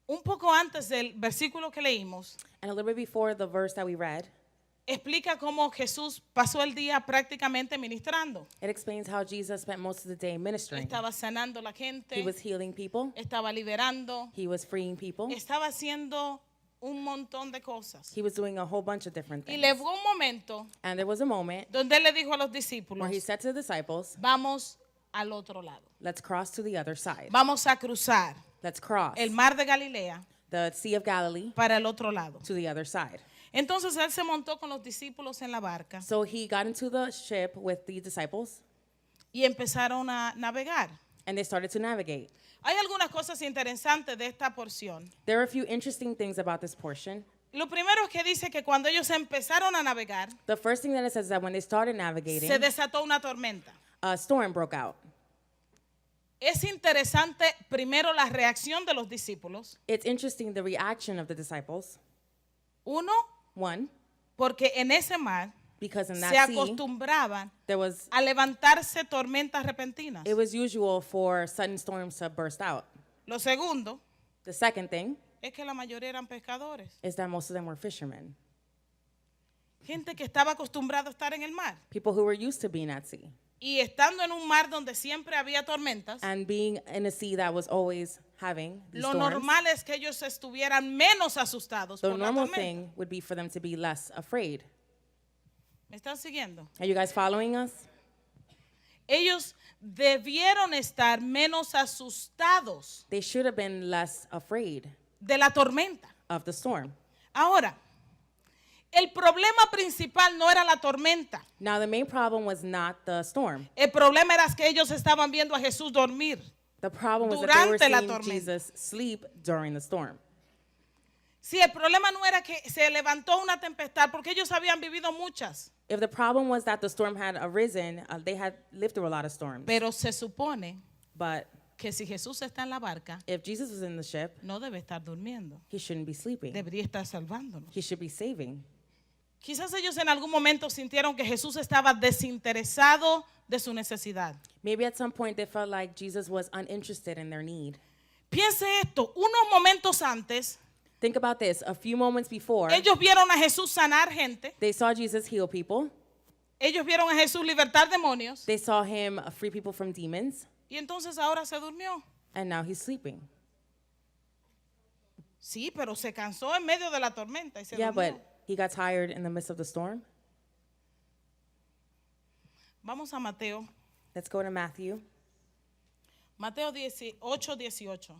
un poco antes del versículo que leímos, And a little bit before the verse that we read, explica cómo Jesús pasó el día prácticamente ministrando. it explains how Jesus spent most of the day ministering. Estaba sanando a la He gente, was healing people. estaba liberando, He was freeing people. estaba haciendo un montón de cosas. He was doing a whole bunch of different Y things. le fue un momento And there was a moment donde él le dijo a los discípulos, where he said to the disciples, vamos al otro lado. let's cross to the other side. Vamos a cruzar Let's cross el mar de Galilea the Sea of Galilee para el otro lado. to the other side. Entonces él se montó con los discípulos en la barca So he got into the ship with the disciples, y empezaron a navegar. and they started to navigate. Hay algunas cosas interesantes de esta porción. There are a few interesting things about this portion. Lo primero es que dice que cuando ellos empezaron a navegar, The first thing that it says is that when they started navigating, se desató una tormenta. a storm broke out. Es interesante primero la reacción de los discípulos. It's interesting the reaction of the disciples. Uno, One, porque en ese mar because in se that sea, acostumbraban there was a levantarse tormentas repentinas. it was usual for sudden storms to burst out. Lo segundo The second thing es que la mayoría eran pescadores. is that most of them were fishermen, Gente que estaba acostumbrada a estar en el mar. people who were used to being at sea. Y estando en un mar donde siempre había tormentas, And being in a sea that was always having these lo storms, normal es que ellos estuvieran menos asustados the por la normal tormenta. thing would be for them to be less afraid. ¿Me están siguiendo? Are you guys following us? Ellos debieron estar menos asustados They should have been less afraid de la tormenta. of the storm. Ahora, el problema principal no era la tormenta. Now, the main problem was not the storm. El problema era que ellos estaban viendo a Jesús dormir. The problem was that they were Durante la seeing tormenta. Jesus sleep during the storm. Si el problema no era que se levantó una tempestad, porque ellos habían vivido muchas, If the problem was that the storm had arisen, they had lived through a lot of storms. pero se supone But que si Jesús está en la barca, if Jesus was in the ship, no debe estar durmiendo, he shouldn't be sleeping. debería estar salvándonos. He should be saving. Quizás ellos en algún momento sintieron que Jesús estaba desinteresado de su necesidad. Maybe at some point they felt like Jesus was uninterested in their need. Piense esto, unos momentos antes, Think about this. A few moments before, ellos vieron a Jesús sanar gente, they saw Jesus heal people. ellos vieron a Jesús libertar demonios, They saw him free people from demons. y entonces ahora se durmió. And now he's sleeping. Sí, pero se cansó en medio de la tormenta y se Yeah, durmió. but he got tired in the midst of the storm. Vamos a Mateo. Let's go to Matthew. Mateo 8:18.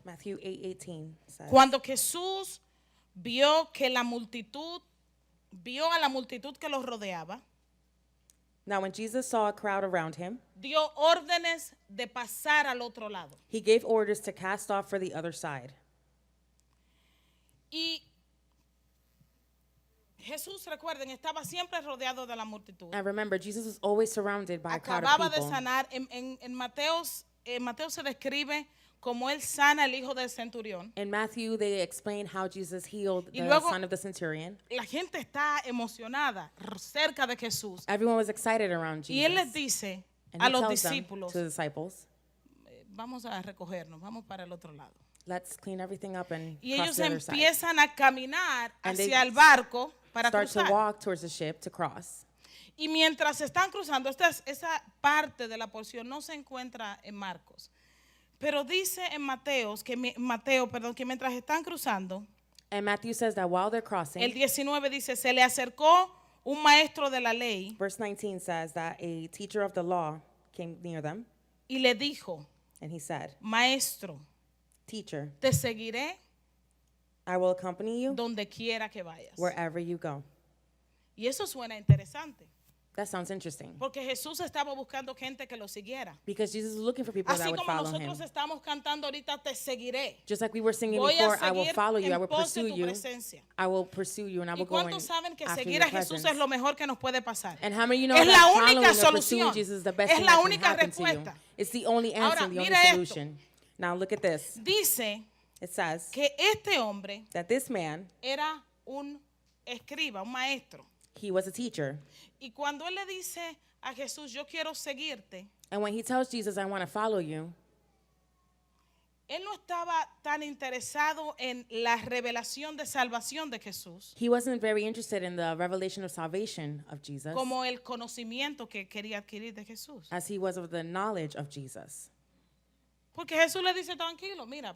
Matthew 8:18 says, Cuando Jesús vio a la multitud que los rodeaba, now when Jesus saw a crowd around him, dio órdenes de pasar al otro lado. he gave orders to cast off for the other side. Y Jesús, recuerden, estaba siempre rodeado de la multitud. And remember, Jesus was always surrounded by a crowd Acababa of de people. sanar, en Mateo se describe como él sana el hijo del centurión. In Matthew, they explain how Jesus healed Y the luego- son of the centurion. La gente está emocionada cerca de Jesús. Everyone was excited around Y él les Jesus. dice And a he los tells them discípulos, to the disciples, vamos a recogernos, vamos para el otro lado. let's clean everything up and Y cross ellos the other side. empiezan a caminar And they hacia el barco para Start to cruzar. walk towards the ship to cross. Y mientras están cruzando, esa parte de la porción no se encuentra en Marcos. Pero dice en Mateo, que mientras están cruzando, And Matthew says that while they're crossing, el 19 dice, se le acercó un maestro de la ley verse 19 says that a teacher of the law came near them, y le dijo, and he said, maestro, Teacher, te seguiré I will accompany you donde quiera que vayas. wherever you go. Y eso suena interesante, That sounds interesting. porque Jesús estaba buscando gente que lo siguiera. Because Jesus was looking for people that Así would como follow him. nosotros estamos cantando ahorita, te seguiré. Just like we were singing Voy a before, I will seguir follow you, I en will pos de pursue tu you, presencia. I will pursue you, and I ¿Y will go in cuántos saben que after seguir your a Jesús presence. es lo mejor que nos puede pasar? And how many of you know Es that la following única or pursuing solución. Jesus is the best Es thing la that can única happen to you? respuesta. It's the only answer, Ahora, the only mira esto. solution. Now look at this. Dice It says que este hombre that this man, era un escriba, un maestro. he was a teacher. Y cuando él le dice a Jesús, yo quiero seguirte, And when he tells Jesus, I want to follow you, él no estaba tan interesado en la revelación de salvación de Jesús He wasn't very interested in the revelation of salvation of Jesus como el conocimiento que quería adquirir de Jesús. as he was of the knowledge of Jesus. Porque Jesús le dice, tranquilo, mira,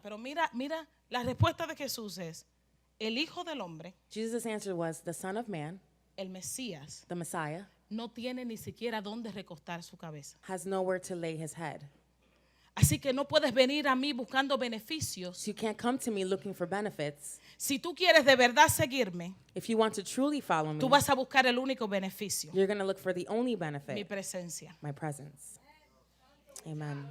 la respuesta de Jesús es, el Hijo del Hombre, Jesus' answer was, the Son of Man, el Mesías, the Messiah, no tiene ni siquiera dónde recostar su cabeza. has nowhere to lay his head. Así que no puedes venir a mí buscando beneficios. So you can't come to me looking for benefits. Si tú quieres de verdad seguirme, If you want to truly follow me, tú vas a buscar el único beneficio, you're going to look for the only mi benefit, presencia. my presence. Amen.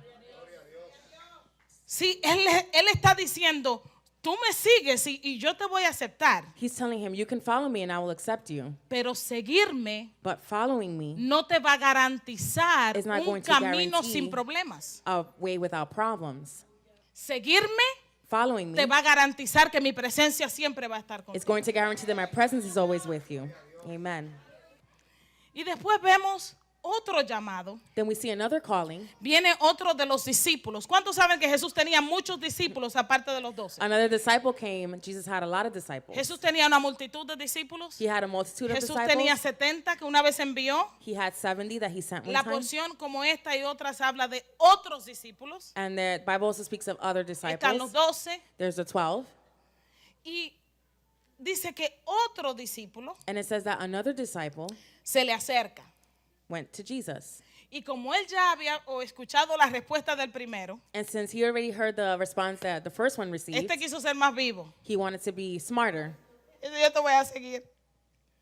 Sí, él está diciendo, tú me sigues y yo te voy a aceptar, He's telling him, you can follow me and I will accept you. pero seguirme But following me, no te va a garantizar It's not un going to camino guarantee sin problemas. a way without problems. Seguirme Following te me va a garantizar que mi presencia siempre va a estar is contigo. going to guarantee that my presence is always with you. Amen. Y después vemos otro llamado. Then we see another calling. Viene otro de los discípulos. ¿Cuántos saben que Jesús tenía muchos discípulos aparte de los 12? Another disciple came. Jesus had a lot of disciples. Jesús tenía una multitud de discípulos. He had a multitude of Jesús tenía disciples. 70 que una vez envió. He had 70 that he sent one La time. porción como esta y otras habla de otros discípulos. And the Bible also speaks of other Están los disciples. 12. There's the 12. Y dice que otro discípulo And it says that another disciple se le acerca. went to Jesus. Y como él ya había escuchado la respuesta del primero, And since he already heard the response that the first one received, este quiso ser más vivo. he wanted to be smarter. Yo te voy a seguir.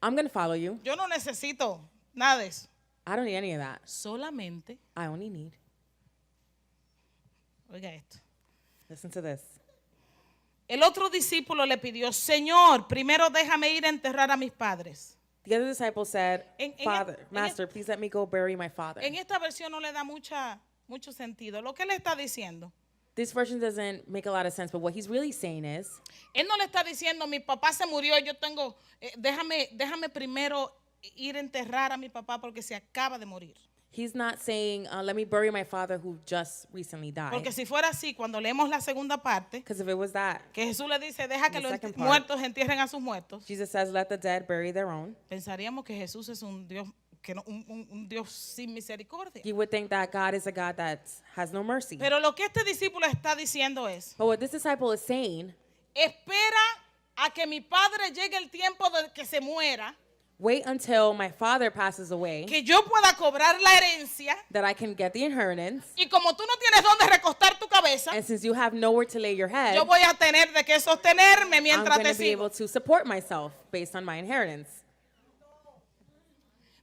I'm going to follow you. Yo no necesito nada de eso. I don't need any of that. Solamente, I only need. oiga esto. Listen to this. El otro discípulo le pidió, Señor, primero déjame ir a enterrar a mis padres. The other disciple said, En- en Father, en- Master, please let me go bury my father. En esta versión no le da mucho sentido. Lo que él está diciendo, This version doesn't make a lot of sense, but what he's really saying is, él no le está diciendo, mi papá se murió, yo tengo, déjame primero ir a enterrar a mi papá porque se acaba de morir. he's not saying, let me bury my father who just recently died. Porque si fuera así, cuando leemos la segunda parte, Because if it was that, que Jesús le dice, deja que The los second part. muertos entierren a sus muertos, Jesus says, let the dead bury their own. pensaríamos que Jesús es un Dios, un Dios sin misericordia. You would think that God is a God that has no mercy. Pero lo que este discípulo está diciendo es, But what this disciple is saying, espera a que mi padre llegue el tiempo de que se muera, wait until my father passes away, que yo pueda cobrar la herencia, that I can get the inheritance. y como tú no tienes dónde recostar tu cabeza, And since you have nowhere to lay your head, yo voy a tener de qué sostenerme I'm mientras going te to be sigo. able to support myself based on my inheritance.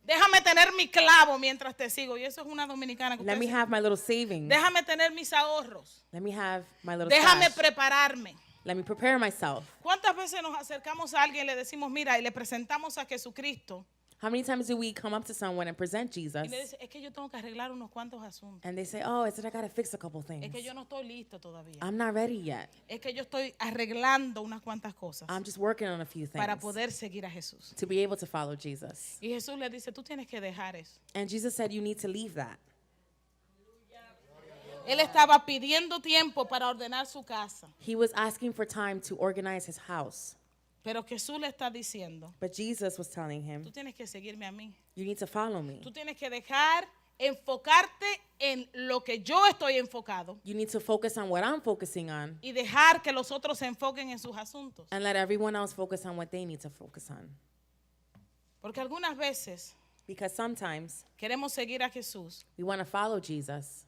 Déjame tener mi clavo mientras te sigo. Y eso es una dominicana que Let ustedes me dicen. have my little savings. Déjame tener mis ahorros. Let me have my little Déjame stash. prepararme. Let me prepare myself. ¿Cuántas veces nos acercamos a alguien y le decimos, mira, y le presentamos a Jesucristo? How many times do we come up to someone and present Jesus Y le dice, es que yo tengo que arreglar unos cuantos asuntos. and they say, oh, it's that I got to fix a couple Es things. que yo no estoy listo todavía. I'm not ready yet. Es que yo estoy arreglando unas cuantas cosas I'm just working on a few things para poder seguir a Jesús. to be able to follow Jesus. Y Jesús le dice, tú tienes que dejar eso. And Jesus said, you need to leave that. Él estaba pidiendo tiempo para ordenar su casa. He was asking for time to organize his house. Pero Jesús le está diciendo, But Jesus was telling him, tú tienes que seguirme a mí. you need to follow me. Tú tienes que dejar enfocarte en lo que yo estoy enfocado You need to focus on what I'm focusing on y dejar que los otros se enfoquen en sus asuntos. and let everyone else focus on what they need to focus on. Porque algunas veces Because sometimes queremos seguir a Jesús, we want to follow Jesus,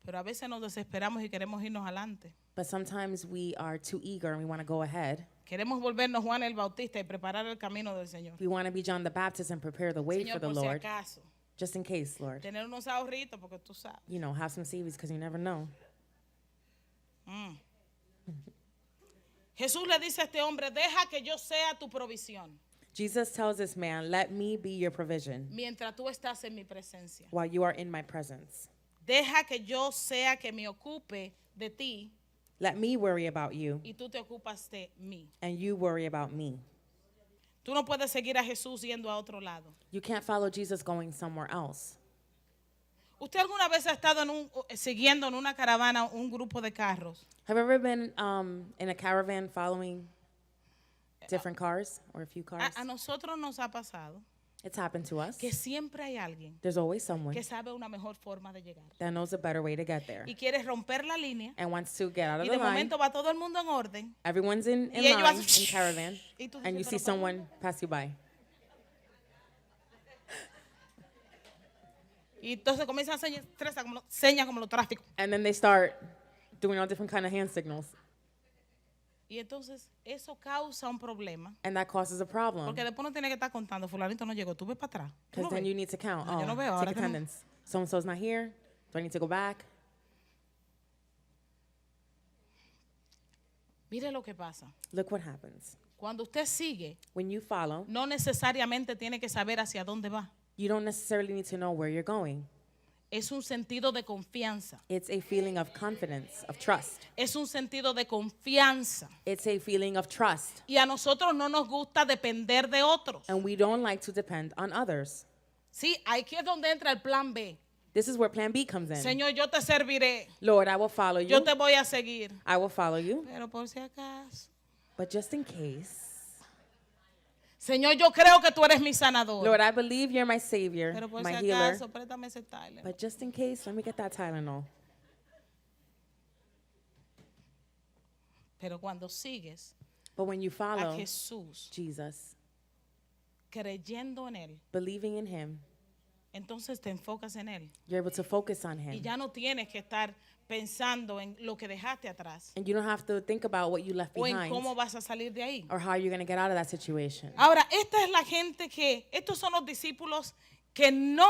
pero a veces nos desesperamos y queremos irnos adelante. but sometimes we are too eager and we want to go ahead. Queremos volvernos Juan el Bautista y preparar el camino del Señor. We want to be John the Baptist and prepare the way Señor, for the por si Lord, acaso, just in case, Lord. tener unos ahorritos porque tú sabes. You know, have some savings because you never know. Jesús le dice a este hombre, deja que yo sea tu provisión Jesus tells this man, let me be your provision mientras tú estás en mi presencia. while you are in my presence. Deja que yo sea que me ocupe de ti Let me worry about you y tú te ocupas de mí. and you worry about me. Tú no puedes seguir a Jesús yendo a otro lado. You can't follow Jesus going somewhere else. ¿Usted alguna vez ha estado siguiendo en una caravana un grupo de carros? Have you ever been in a caravan following different cars or a few cars? A nosotros nos ha pasado It's happened to us. que siempre hay alguien There's always someone que sabe una mejor forma de llegar that knows a better way to get there y quiere romper la línea and wants to get out of y the de line. momento va todo el mundo en orden Everyone's in y ellos line, hacen in caravan, y tú and you dices, see "Pero someone pass you by. y entonces comienzan a señas como los tráficos. And then they start doing all different kind of hand signals. Y entonces eso causa un problema. And that causes a problem. Porque después no tiene que estar contando, fulanito no llegó, tú ves para atrás. ¿Tú Because lo then ves? you need to count. No, yo no veo, Take ahora que no- attendance. So-and-so's not here. Do I need to go back? Mire lo que pasa. Look what happens. Cuando usted sigue, When you follow, no necesariamente tiene que saber hacia dónde va. you don't necessarily need to know where you're going. Es un sentido de confianza. It's a feeling of confidence, of trust. Es un sentido de confianza. It's a feeling of trust. Y a nosotros no nos gusta depender de otros. And we don't like to depend on others. Sí, aquí es donde entra el plan B. This is where plan B comes in. Señor, yo te serviré. Lord, I will follow you. Yo te voy a seguir. I will follow you. Pero por si acaso. But just in case, Señor, yo creo que tú eres mi sanador. Lord, I believe you're my savior, Pero por my si healer. acaso, préstame ese Tyler. But just in case, let me get that Tylenol. Pero cuando sigues But when you a follow Jesús, Jesus, creyendo en Él, believing in him, entonces te enfocas en Él. you're able to focus on Y him. ya no tienes que estar pensando en lo que dejaste atrás And you don't have to think about what you left o en behind cómo vas a salir de ahí. or how you're going to get out of that situation. Ahora, esta es la gente estos son los discípulos que no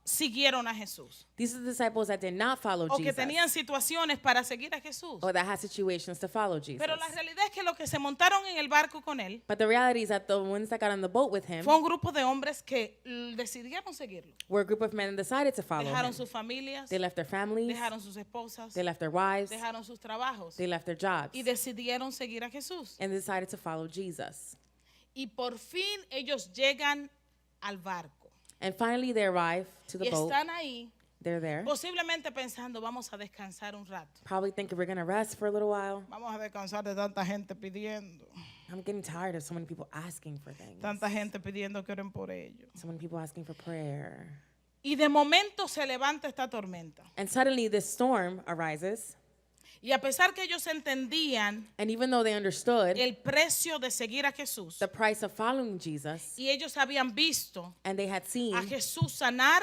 siguieron a Jesús These are the disciples that did not follow o que Jesus tenían situaciones para seguir a Jesús. or that had situations to follow Jesus. Pero la realidad es que los que se montaron en el barco con Él But the reality is that the ones that got on the boat with him fue un grupo de hombres que decidieron seguirlo. were a group of men that decided to follow Dejaron him. sus familias, They left their families, dejaron sus esposas, they left their wives, dejaron sus trabajos they left their jobs, y decidieron seguir a Jesús. and decided to follow Jesus. Y por fin ellos llegan al barco And finally they arrive to y the boat. están ahí They're there, posiblemente pensando, vamos a descansar un rato. probably thinking we're going to rest for a little while. Vamos a descansar de tanta gente pidiendo. I'm getting tired of so many people asking for things. Tanta gente pidiendo que oren por ellos. So many people asking for prayer. Y de momento se levanta esta tormenta. And suddenly this storm arises. Y a pesar que ellos entendían And even though they understood el precio de seguir a Jesús the price of following Jesus, y ellos habían visto and they had seen a Jesús sanar,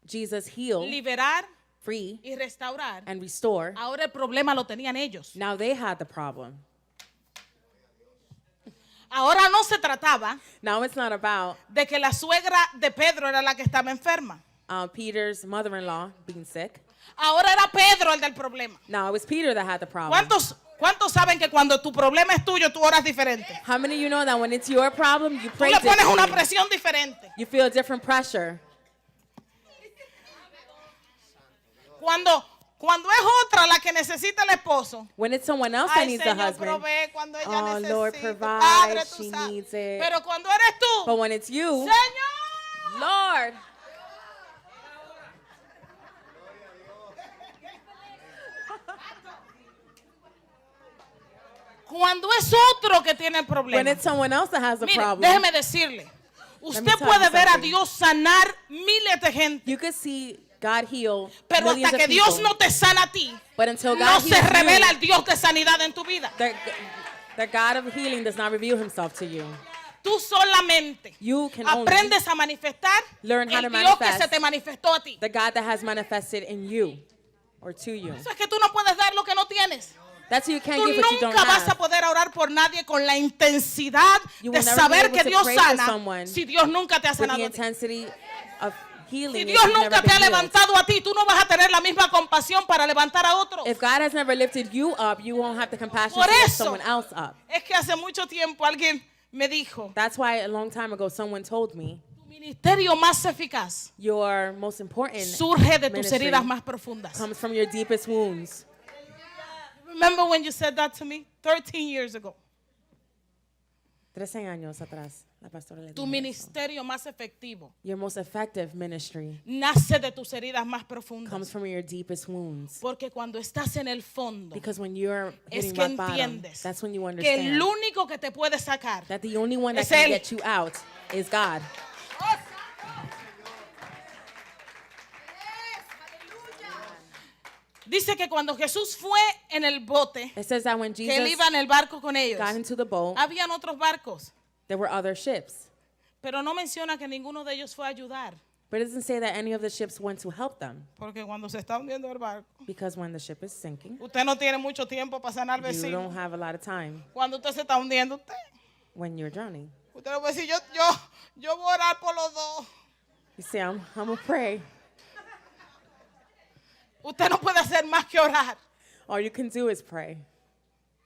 Jesus heal, liberar free, y restaurar, and restore, ahora el problema lo tenían ellos. now they had the problem. Ahora no se trataba Now it's not about de que la suegra de Pedro era la que estaba enferma. Peter's mother-in-law being sick. Ahora era Pedro el del problema. Now it was Peter that had the problem. ¿Cuántos saben que cuando tu problema es tuyo, tú oras diferente? How many of you know that when it's your problem, you Tú pray le pones una differently? presión diferente. You feel different pressure. Cuando es otra la que necesita el esposo. When it's someone else that Ay, needs the Señor, husband. provee cuando ella Oh, necesita. Lord, provide, Padre, tú she sabes. needs it. Pero cuando eres tú, But when it's you, Señor, Lord, cuando es otro que tiene el when problema. it's someone else that has the Mire, problem, déjeme decirle. Usted tell you puede ver a something. Dios sanar miles de gente, you could see God heal pero millions hasta que of Dios people. no te sana a ti, But until no God se heals revela you, el Dios de sanidad en tu vida. the God of healing does not reveal himself to you. Tú solamente You can only aprendes a manifestar learn how el to Dios que manifest se te manifestó a ti. the God that has manifested in you or to you. Eso es que tú no puedes dar lo que no tienes. That's why you can't Tú give what you don't nunca vas a have. poder orar por nadie con la intensidad You de will never be saber able que to Dios pray for sana someone si Dios nunca te ha With the sanado a ti. intensity of healing, Si if Dios you've nunca never te ha been healed. levantado a ti, tú no vas a tener la misma compasión para levantar a otros. If God has never lifted you up, you won't have the compassion Por to lift eso someone else up. es que hace mucho tiempo alguien me dijo, That's why a long time ago someone told me, tu ministerio más eficaz your most important surge de tus ministry heridas más profundas. comes from your deepest wounds. Remember when you said that to me 13 years ago? 13 años atrás, la pastora le tu dijo eso. ministerio más efectivo Your most effective ministry nace de tus heridas más profundas. comes from your deepest wounds. Porque cuando estás en el fondo, Because when you're es hitting que rock bottom, entiendes that's when you que understand el único que te puede sacar that the only one that es can Él. get you out is God. dice que cuando Jesús fue en el bote, It says that when que él Jesus iba en el barco con ellos, got into the boat, habían otros barcos, there were other ships. pero no menciona que ninguno de ellos fue a ayudar. But it doesn't say that any of the ships went to help them. Porque cuando se está hundiendo el barco, Because when the ship is sinking, usted no tiene mucho tiempo para sanar al you vecino. don't have a lot of time Cuando usted se está hundiendo, when you're drowning. usted no puede decir, yo voy a orar por los dos. You say, I'm going to pray. Usted no puede hacer más que orar. All you can do is pray.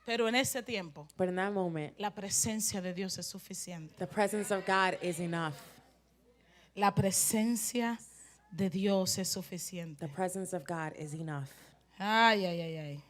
Pero en ese tiempo, But in that moment, la presencia de Dios es suficiente. the presence of God is enough. La presencia de Dios es The suficiente. presence of God is enough. Ay, ay, ay, ay.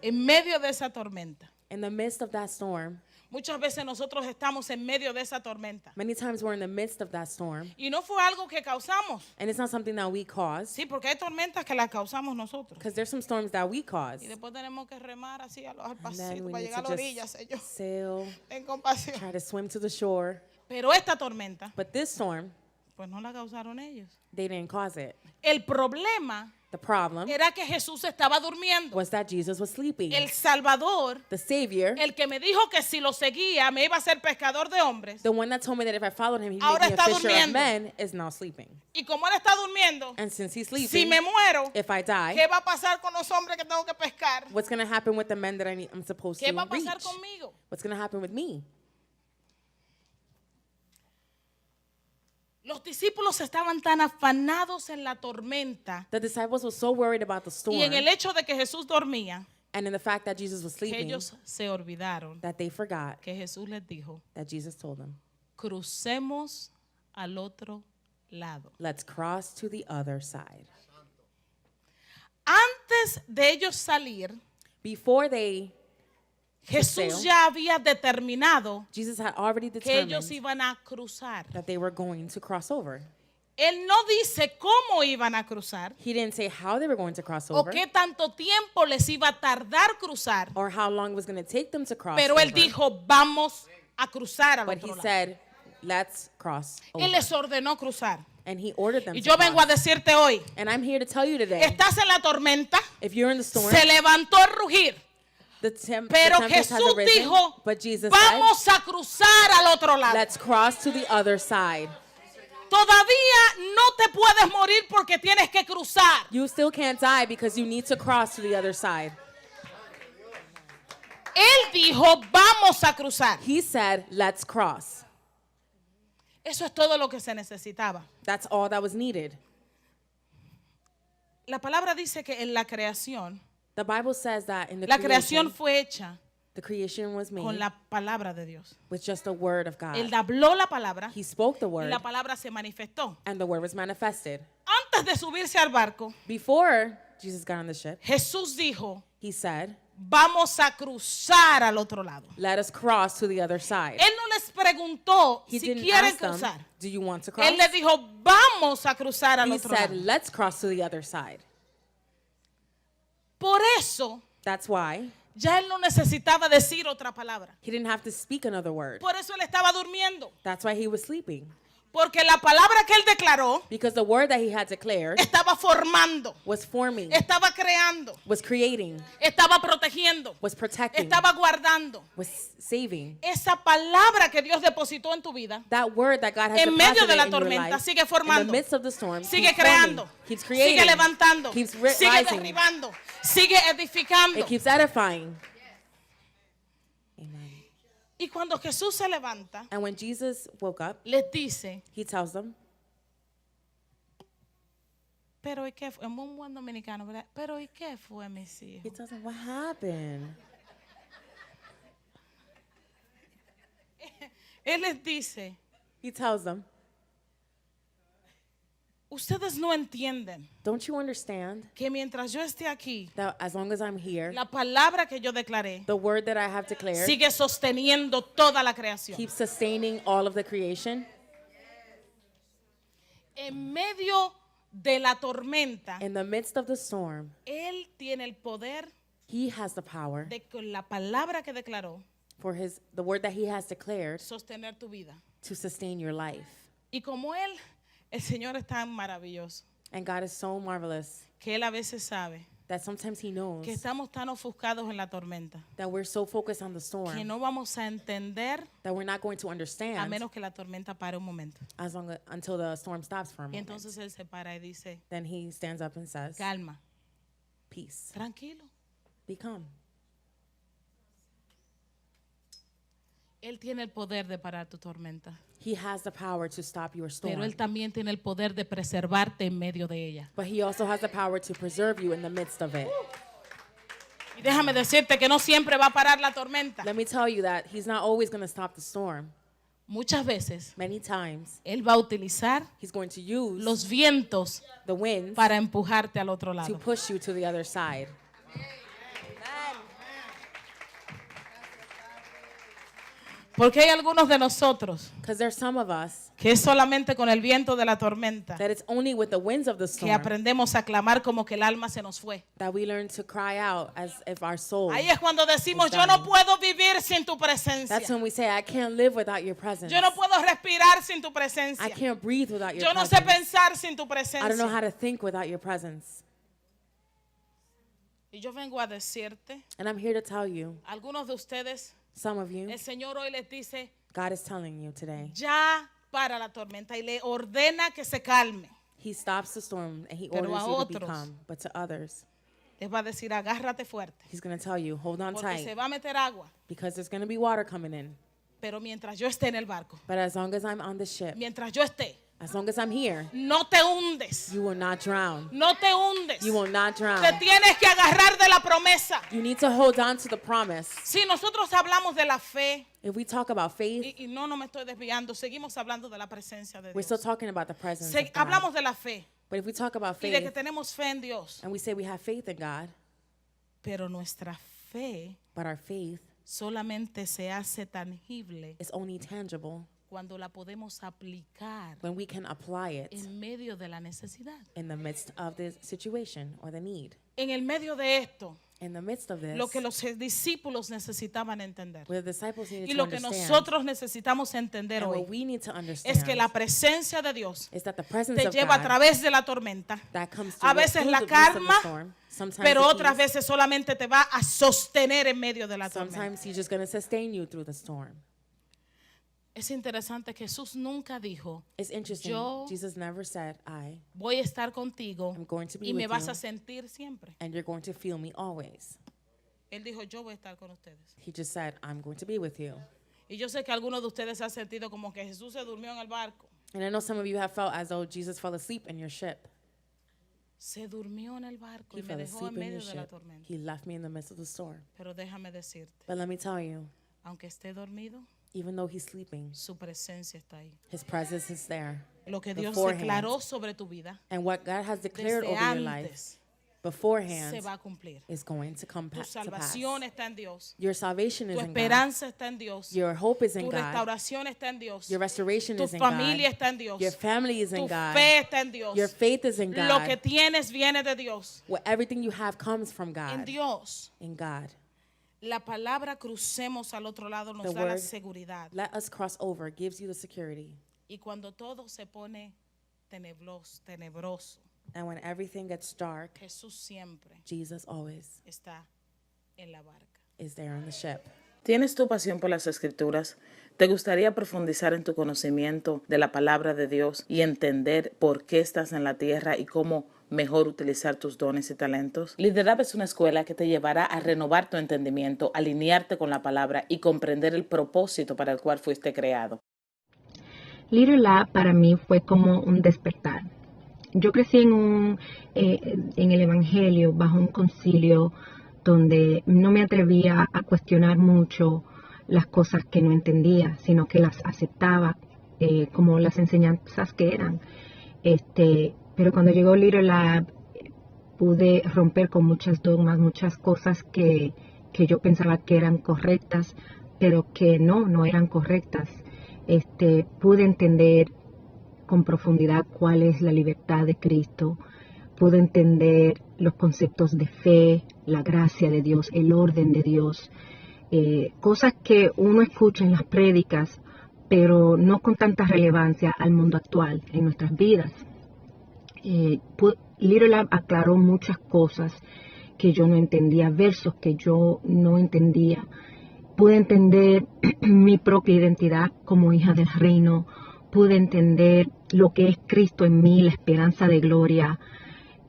En medio de esa tormenta. In the midst of that storm, Muchas veces nosotros estamos en medio de esa tormenta. many times we're in the midst of that storm, Y no fue algo que causamos. and it's not something that we caused, Sí, porque hay tormentas que las causamos nosotros. because there's some storms that we caused. Y después tenemos que remar así al And then pasito we para need llegar a to la orilla, just Señor. sail, En compasión. try to swim to the shore. Pero esta tormenta, But this storm, pues no la causaron ellos. they didn't cause it. El problema The problem era que Jesús estaba durmiendo. was that Jesus was sleeping. El Salvador, The Savior, el que me dijo que si lo seguía me iba a ser pescador de hombres. the one that told me that if I followed him, he'd Ahora make me a está fisher of durmiendo. men, is now sleeping. Y como él está durmiendo, And since he's si sleeping, me muero, if I die, ¿qué va a pasar con los hombres que tengo que pescar? what's going to happen with the men that I'm supposed ¿Qué to va a reach? pasar conmigo? What's going to happen with me? Los discípulos estaban tan afanados en la tormenta The disciples were so worried about the storm y en el hecho de que Jesús dormía, and in the fact that Jesus was que sleeping ellos se olvidaron that they forgot que Jesús les dijo, that Jesus told them, crucemos al otro lado. let's cross to the other side. Antes de ellos salir, Before they, Jesús sail. ya había determinado Jesus had already que determined ellos iban a cruzar. that they were going to cross over. Él no dice cómo iban a cruzar He didn't say how they were going to cross o over qué tanto tiempo les iba a tardar cruzar, or how long it was going to take them to cross pero over. él dijo, vamos a cruzar al But otro he lado. said, let's cross over. Él les ordenó cruzar. And he ordered them Y to yo vengo a cross. decirte hoy, And I'm here to tell you today, estás en la tormenta, if you're in the storm, se levantó el rugir, the pero tempest has Jesús arisen, dijo, but Jesus said, vamos a cruzar al otro lado. let's cross to the other side. Todavía no te puedes morir porque tienes que cruzar. You still can't die because you need to cross to the other side. Él dijo, vamos a cruzar. He said, let's cross. Eso es todo lo que se necesitaba. That's all that was needed. La palabra dice que en la creación, The Bible says that in the la creación creation, fue hecha the creation was con made la palabra de Dios. with just the word of Él God. habló la palabra He spoke the y word, la palabra se manifestó. and the word was manifested. Antes de subirse al barco, Before Jesus got on the ship, Jesús dijo, he said, vamos a cruzar al otro lado. let us cross to the other side. Él no les preguntó He si didn't quieren ask them, cruzar. do you want to cross? Él les dijo, vamos a cruzar al He otro said, lado. let's cross to the other side. Por eso, That's why ya él no necesitaba decir otra palabra. he didn't have to speak another word. Por eso él estaba durmiendo. That's why he was sleeping. Porque la palabra que él declaró Because the word that he had declared estaba formando, was forming, estaba creando, was creating, estaba protegiendo, was protecting, estaba guardando. was saving. Esa palabra que Dios depositó en tu vida, That word that God has en medio deposited de la in your tormenta, life, sigue in formando, the midst of the storm, sigue keeps forming, creando, keeps sigue creating, levantando, keeps sigue rising, derribando, sigue edificando. it keeps edifying. Amen. Y cuando Jesús se levanta, And when Jesus woke up, les dice, he tells them, pero ¿y qué fue? En un buen dominicano, ¿verdad? Pero ¿y qué fue, mis he hijos? tells them, what happened? Él les dice, He tells them, Ustedes no entienden Don't you understand que mientras yo esté aquí, that as long as I'm here, la palabra que yo declaré the word that I have declared sigue sosteniendo toda la creación? keeps sustaining all of the creation? En medio de la tormenta, In the midst of the storm, Él tiene el poder he has the power de con la palabra que declaró for the word that he has declared sostener tu vida. to sustain your life. Y como Él, el Señor es tan maravilloso And God is so marvelous que Él a veces sabe that sometimes he knows que estamos tan ofuscados en la tormenta that we're so focused on the que storm no vamos a entender that we're not going to a understand menos que la tormenta pare un momento. until the storm stops for a Y moment. entonces Él se para y dice, Then he stands up and says, calma, peace, tranquilo. be calm. Él tiene el poder de parar tu tormenta, He has the power to stop your storm. pero Él también tiene el poder de preservarte en medio de ella. But he also has the power to preserve you in the midst of it. Y déjame decirte que no siempre va a parar la tormenta. Let me tell you that he's not always going to stop the storm. Muchas veces Many times, Él va a utilizar he's going to use los vientos the winds para empujarte al otro to lado. push you to the other side. Porque hay algunos de nosotros Because there's some of us que es solamente con el viento de la tormenta that it's only with the winds of the que storm aprendemos a clamar como que el alma se nos fue. that we learn to cry out as if our soul. Ahí es cuando decimos, yo no puedo vivir sin tu presencia. That's when we say, I can't live without your presence. Yo no puedo respirar sin tu presencia. I can't breathe without your Yo no sé presence. pensar sin tu I don't know how presencia. to think without your presence. Y yo vengo a decirte, And I'm here to tell you, algunos de ustedes, some of you, el Señor hoy les dice, God is telling you today. ya para la tormenta y le ordena que se calme. He stops the storm and he Pero orders a you to be otros, calm. But to others, Les va a decir, agárrate fuerte, he's going to tell you, hold on porque se tight, va a meter agua. because there's going to be water coming in. Pero mientras yo esté en el barco, But as long as I'm on the ship, mientras yo esté, as long as I'm here, no te hundes, you will not drown. no te hundes. You will not drown. Te tienes que agarrar de la promesa. You need to hold on to the promise. Si nosotros hablamos de la fe, If we talk about faith, y no me estoy desviando, seguimos hablando de la presencia de we're Dios. still talking about the presence of God. Hablamos de la fe But if we talk about y de que faith, tenemos fe en Dios, and we say we have faith in God, pero nuestra fe but our faith solamente se hace tangible is only tangible cuando la podemos aplicar when we can apply it en medio de la necesidad. in the midst of the situation or the need. En el medio de esto, In the midst of this, lo que los discípulos necesitaban entender what the disciples needed y to lo que understand, nosotros necesitamos entender and hoy what we need to understand, es que la presencia de Dios is that the presence te of lleva a God través de la tormenta, that comes a through veces la the midst of the calma, storm, sometimes pero the otras peace, veces solamente te va a sostener en medio de la tormenta. sometimes he's just going to sustain you through the storm. Es interesante que Jesús nunca dijo, It's interesting. Yo- Jesus never said, I, voy a estar contigo I'm going to be y me with vas you. a sentir siempre. and you're going to feel me always. Él dijo, yo voy a estar con ustedes. He just said, I'm going to be with you. Y yo sé que algunos de ustedes se han sentido como que Jesús se durmió en el barco. And I know some of you have felt as though Jesus fell asleep in your ship. Se durmió en el barco He y me fell dejó asleep en in your medio de la ship. tormenta. He left me in the midst of the storm. Pero déjame decirte, But let me tell you, aunque esté dormido, even though he's sleeping, su presencia está ahí. his presence is there. Lo que Dios Beforehand. declaró sobre tu vida And what God has declared desde over your life antes se beforehand va a cumplir. is going to come Tu to pass. salvación está en Dios. Your salvation Tu is in God. esperanza está en Dios. Your hope is in Tu God. restauración está en Dios. Your restoration Tu is in familia God. está en Dios. Your family is Tu in God. fe está en Dios. Your faith is in Lo que God. tienes viene de Dios. Everything you have comes from En God. Dios. In God. La palabra crucemos al otro lado nos The da la word, seguridad. Let us cross over gives you the security. Y cuando todo se pone tenebroso, And when everything gets dark, Jesús siempre Jesus always está en la barca. is there on the ship. ¿Tienes tu pasión por las Escrituras? ¿Te gustaría profundizar en tu conocimiento de la palabra de Dios y entender por qué estás en la tierra y cómo mejor utilizar tus dones y talentos? Liderab es una escuela que te llevará a renovar tu entendimiento, alinearte con la palabra y comprender el propósito para el cual fuiste creado. Leader Lab para mí fue como un despertar. Yo crecí en el Evangelio bajo un concilio donde no me atrevía a cuestionar mucho las cosas que no entendía, sino que las aceptaba como las enseñanzas que eran. Pero cuando llegó Little Lab, pude romper con muchas dogmas, muchas cosas que yo pensaba que eran correctas, pero que no eran correctas. Pude entender con profundidad cuál es la libertad de Cristo. Pude entender los conceptos de fe, la gracia de Dios, el orden de Dios. Cosas que uno escucha en las prédicas, pero no con tanta relevancia al mundo actual, en nuestras vidas. Little Lab aclaró muchas cosas que yo no entendía, versos que yo no entendía. Pude entender mi propia identidad como hija del reino. Pude entender lo que es Cristo en mí, la esperanza de gloria.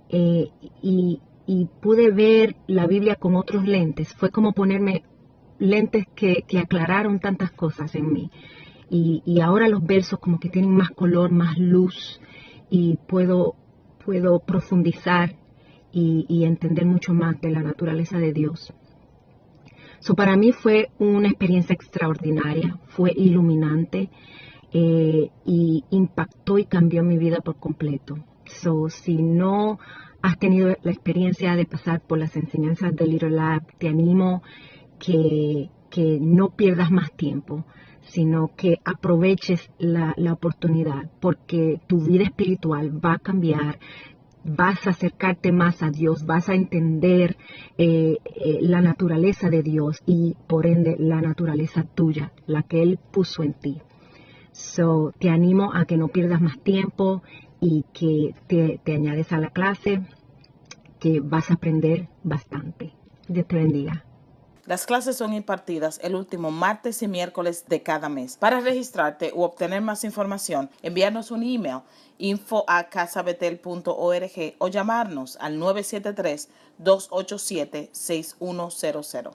Y pude ver la Biblia con otros lentes. Fue como ponerme lentes que aclararon tantas cosas en mí. Y ahora los versos como que tienen más color, más luz, y puedo profundizar y entender mucho más de la naturaleza de Dios. Para mí fue una experiencia extraordinaria, fue iluminante y impactó y cambió mi vida por completo. Si no has tenido la experiencia de pasar por las enseñanzas de Little Lab, te animo que no pierdas más tiempo, sino que aproveches la oportunidad, porque tu vida espiritual va a cambiar, vas a acercarte más a Dios, vas a entender la naturaleza de Dios y por ende la naturaleza tuya, la que Él puso en ti. Te animo a que no pierdas más tiempo y que te añades a la clase, que vas a aprender bastante. Dios te bendiga. Las clases son impartidas el último martes y miércoles de cada mes. Para registrarte u obtener más información, envíanos un email info@casabetel.org o llamarnos al 973-287-6100.